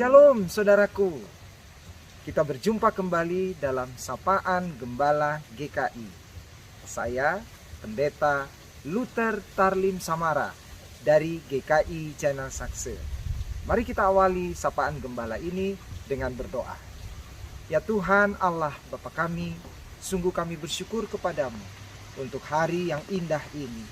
Shalom saudaraku, kita berjumpa kembali dalam Sapaan Gembala GKI. Saya Pendeta Luther Tarlim Samara dari GKI Channel Sakse. Mari kita awali Sapaan Gembala ini dengan berdoa. Ya Tuhan Allah Bapa kami, sungguh kami bersyukur kepadamu untuk hari yang indah ini,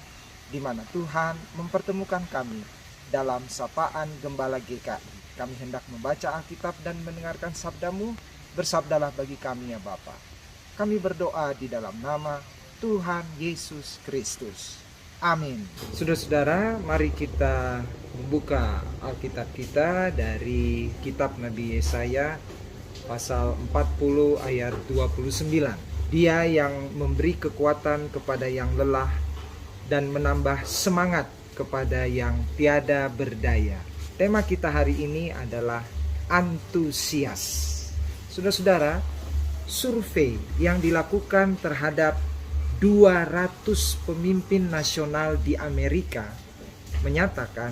di mana Tuhan mempertemukan kami dalam Sapaan Gembala GKI. Kami hendak membaca Alkitab dan mendengarkan sabdamu. Bersabdalah bagi kami ya Bapa. Kami berdoa di dalam nama Tuhan Yesus Kristus. Amin. Saudara-saudara, mari kita membuka Alkitab kita dari kitab Nabi Yesaya pasal 40 ayat 29. Dia yang memberi kekuatan kepada yang lelah dan menambah semangat kepada yang tiada berdaya. Tema kita hari ini adalah antusias. Saudara-saudara, survei yang dilakukan terhadap 200 pemimpin nasional di Amerika menyatakan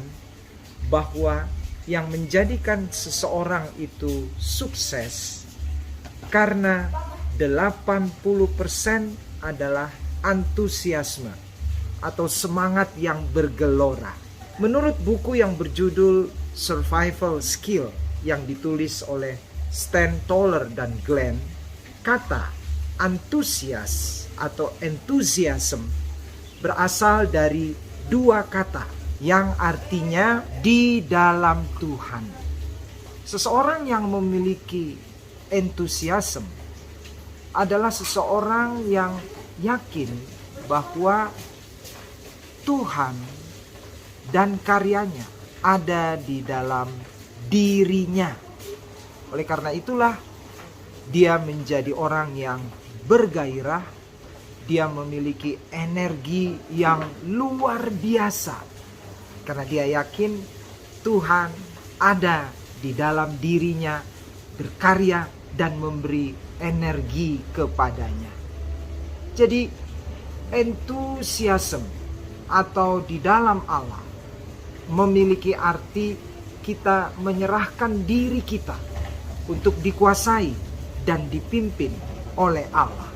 bahwa yang menjadikan seseorang itu sukses karena 80% adalah antusiasme atau semangat yang bergelora. Menurut buku yang berjudul Survival Skill yang ditulis oleh Stan Toller dan Glenn, kata antusias atau enthusiasm berasal dari dua kata yang artinya di dalam Tuhan. Seseorang yang memiliki enthusiasm adalah seseorang yang yakin bahwa Tuhan dan karyanya ada di dalam dirinya. Oleh karena itulah dia menjadi orang yang bergairah. Dia memiliki energi yang luar biasa karena dia yakin Tuhan ada di dalam dirinya, berkarya dan memberi energi kepadanya. Jadi entusiasme atau di dalam Allah memiliki arti kita menyerahkan diri kita untuk dikuasai dan dipimpin oleh Allah.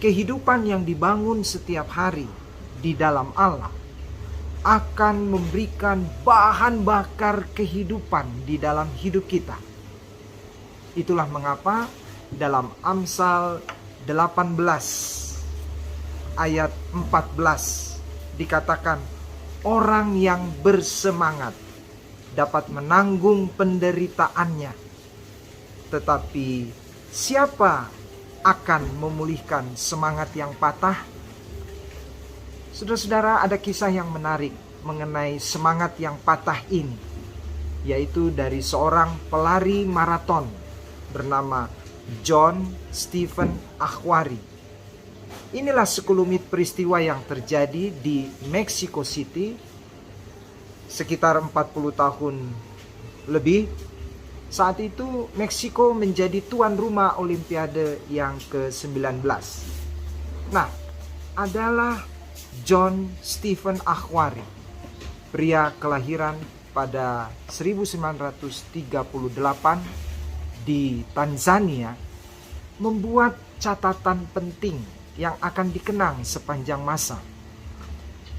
Kehidupan yang dibangun setiap hari di dalam Allah akan memberikan bahan bakar kehidupan di dalam hidup kita. Itulah mengapa dalam Amsal 18 ayat 14 dikatakan, orang yang bersemangat dapat menanggung penderitaannya, tetapi siapa akan memulihkan semangat yang patah? Saudara-saudara, ada kisah yang menarik mengenai semangat yang patah ini, yaitu dari seorang pelari maraton bernama John Stephen Akhwari. Inilah sekelumit peristiwa yang terjadi di Mexico City sekitar 40 tahun lebih. Saat itu Meksiko menjadi tuan rumah Olimpiade yang ke-19. Nah, adalah John Stephen Akhwari, pria kelahiran pada 1938 di Tanzania, membuat catatan penting yang akan dikenang sepanjang masa.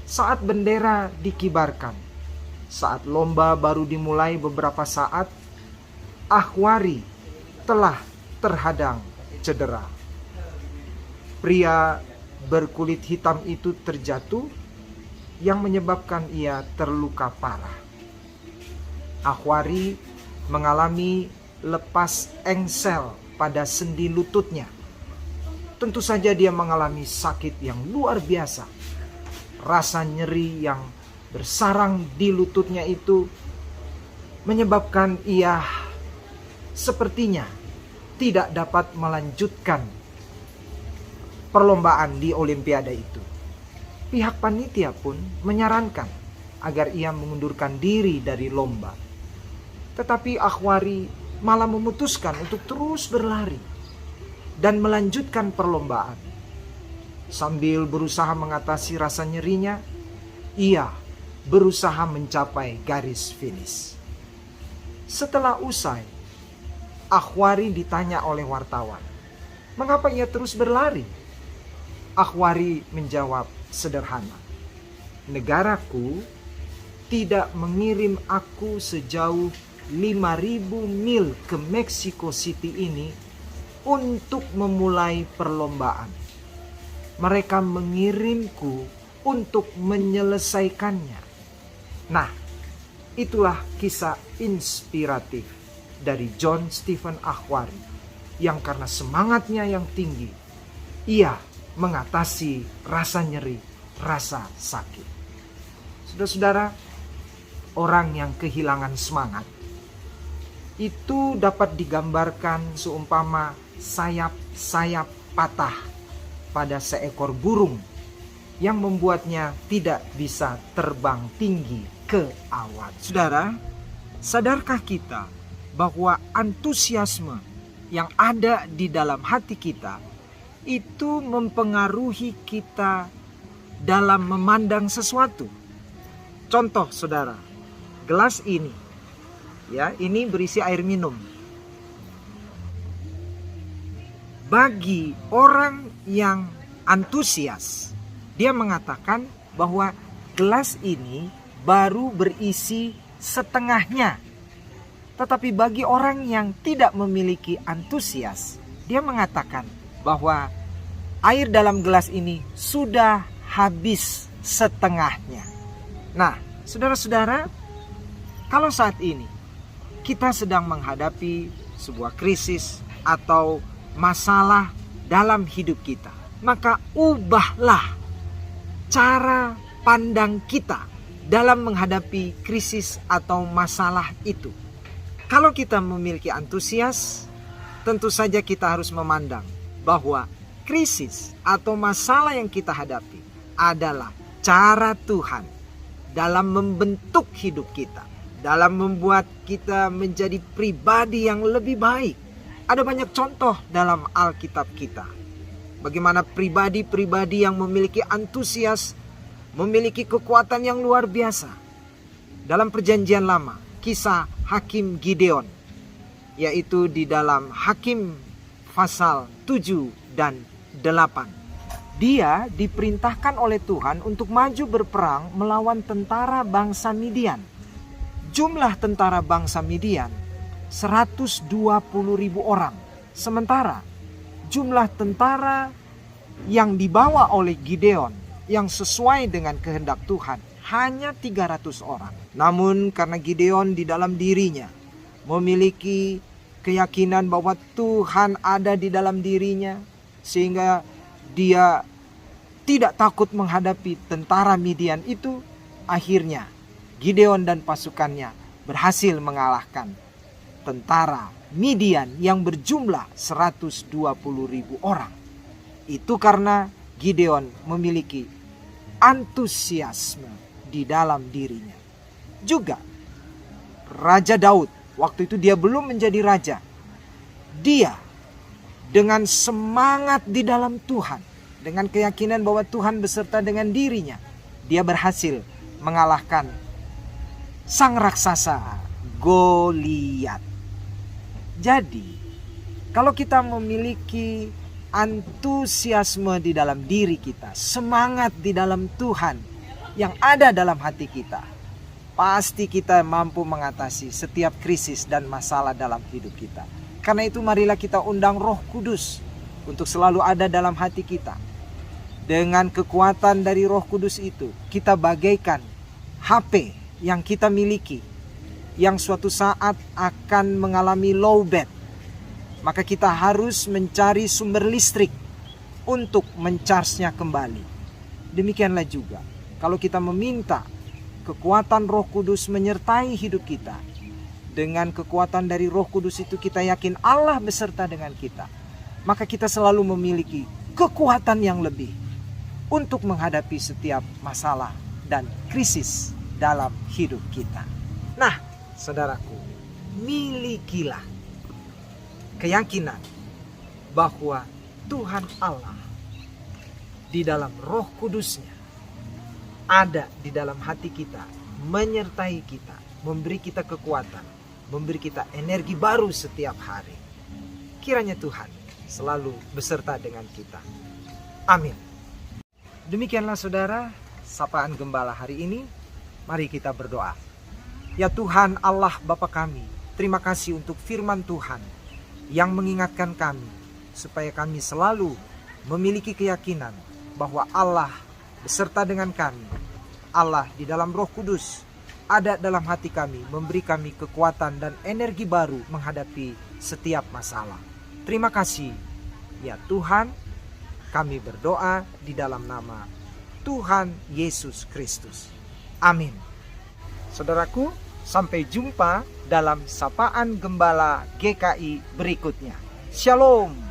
Saat bendera dikibarkan, saat lomba baru dimulai beberapa saat, Akhwari telah terhadang cedera. Pria berkulit hitam itu terjatuh yang menyebabkan ia terluka parah. Akhwari mengalami lepas engsel pada sendi lututnya. Tentu saja dia mengalami sakit yang luar biasa. Rasa nyeri yang bersarang di lututnya itu menyebabkan ia sepertinya tidak dapat melanjutkan perlombaan di Olimpiade itu. Pihak panitia pun menyarankan agar ia mengundurkan diri dari lomba. Tetapi Akhwari malah memutuskan untuk terus berlari dan melanjutkan perlombaan. Sambil berusaha mengatasi rasa nyerinya, ia berusaha mencapai garis finish. Setelah usai, Akhwari ditanya oleh wartawan, mengapa ia terus berlari? Akhwari menjawab sederhana, negaraku tidak mengirim aku sejauh 5.000 mil ke Mexico City ini untuk memulai perlombaan. Mereka mengirimku untuk menyelesaikannya. Nah, itulah kisah inspiratif dari John Stephen Akhwari yang karena semangatnya yang tinggi, ia mengatasi rasa nyeri, rasa sakit. Saudara-saudara, orang yang kehilangan semangat itu dapat digambarkan seumpama sayap-sayap patah pada seekor burung yang membuatnya tidak bisa terbang tinggi ke awan. Saudara, sadarkah kita bahwa antusiasme yang ada di dalam hati kita itu mempengaruhi kita dalam memandang sesuatu? Contoh, saudara, gelas ini, ya, ini berisi air minum. Bagi orang yang antusias, dia mengatakan bahwa gelas ini baru berisi setengahnya. Tetapi bagi orang yang tidak memiliki antusias, dia mengatakan bahwa air dalam gelas ini sudah habis setengahnya. Nah, saudara-saudara, kalau saat ini kita sedang menghadapi sebuah krisis atau masalah dalam hidup kita, maka ubahlah cara pandang kita dalam menghadapi krisis atau masalah itu. Kalau kita memiliki antusias, tentu saja kita harus memandang bahwa krisis atau masalah yang kita hadapi adalah cara Tuhan dalam membentuk hidup kita, dalam membuat kita menjadi pribadi yang lebih baik. Ada banyak contoh dalam Alkitab kita, bagaimana pribadi-pribadi yang memiliki antusias, memiliki kekuatan yang luar biasa. Dalam Perjanjian Lama, kisah Hakim Gideon, yaitu di dalam Hakim pasal 7 dan 8. Dia diperintahkan oleh Tuhan untuk maju berperang melawan tentara bangsa Midian. Jumlah tentara bangsa Midian 120.000 orang. Sementara jumlah tentara yang dibawa oleh Gideon yang sesuai dengan kehendak Tuhan hanya 300 orang. Namun karena Gideon di dalam dirinya memiliki keyakinan bahwa Tuhan ada di dalam dirinya, sehingga dia tidak takut menghadapi tentara Midian itu, akhirnya Gideon dan pasukannya berhasil mengalahkan tentara Midian yang berjumlah 120.000 orang. Itu karena Gideon memiliki antusiasme di dalam dirinya. Juga Raja Daud, waktu itu dia belum menjadi raja, dia dengan semangat di dalam Tuhan, dengan keyakinan bahwa Tuhan beserta dengan dirinya, dia berhasil mengalahkan sang raksasa Goliat. Jadi, kalau kita memiliki antusiasme di dalam diri kita, semangat di dalam Tuhan yang ada dalam hati kita, pasti kita mampu mengatasi setiap krisis dan masalah dalam hidup kita. Karena itu marilah kita undang Roh Kudus untuk selalu ada dalam hati kita. Dengan kekuatan dari Roh Kudus itu, kita bagaikan HP yang kita miliki, yang suatu saat akan mengalami lowbat. Maka kita harus mencari sumber listrik untuk mencharge-nya kembali. Demikianlah juga kalau kita meminta kekuatan Roh Kudus menyertai hidup kita. Dengan kekuatan dari Roh Kudus itu kita yakin Allah beserta dengan kita. Maka kita selalu memiliki kekuatan yang lebih untuk menghadapi setiap masalah dan krisis dalam hidup kita. Nah, saudaraku, milikilah keyakinan bahwa Tuhan Allah di dalam Roh Kudusnya ada di dalam hati kita, menyertai kita, memberi kita kekuatan memberi kita energi baru setiap hari. Kiranya Tuhan selalu beserta dengan kita. Amin. Demikianlah saudara, sapaan gembala hari ini. Mari kita berdoa. Ya Tuhan Allah Bapa kami, terima kasih untuk firman Tuhan yang mengingatkan kami supaya kami selalu memiliki keyakinan bahwa Allah beserta dengan kami. Allah di dalam Roh Kudus ada dalam hati kami, memberi kami kekuatan dan energi baru menghadapi setiap masalah. Terima kasih ya Tuhan. Kami berdoa di dalam nama Tuhan Yesus Kristus. Amin. Saudaraku, sampai jumpa dalam sapaan gembala GKI berikutnya. Shalom.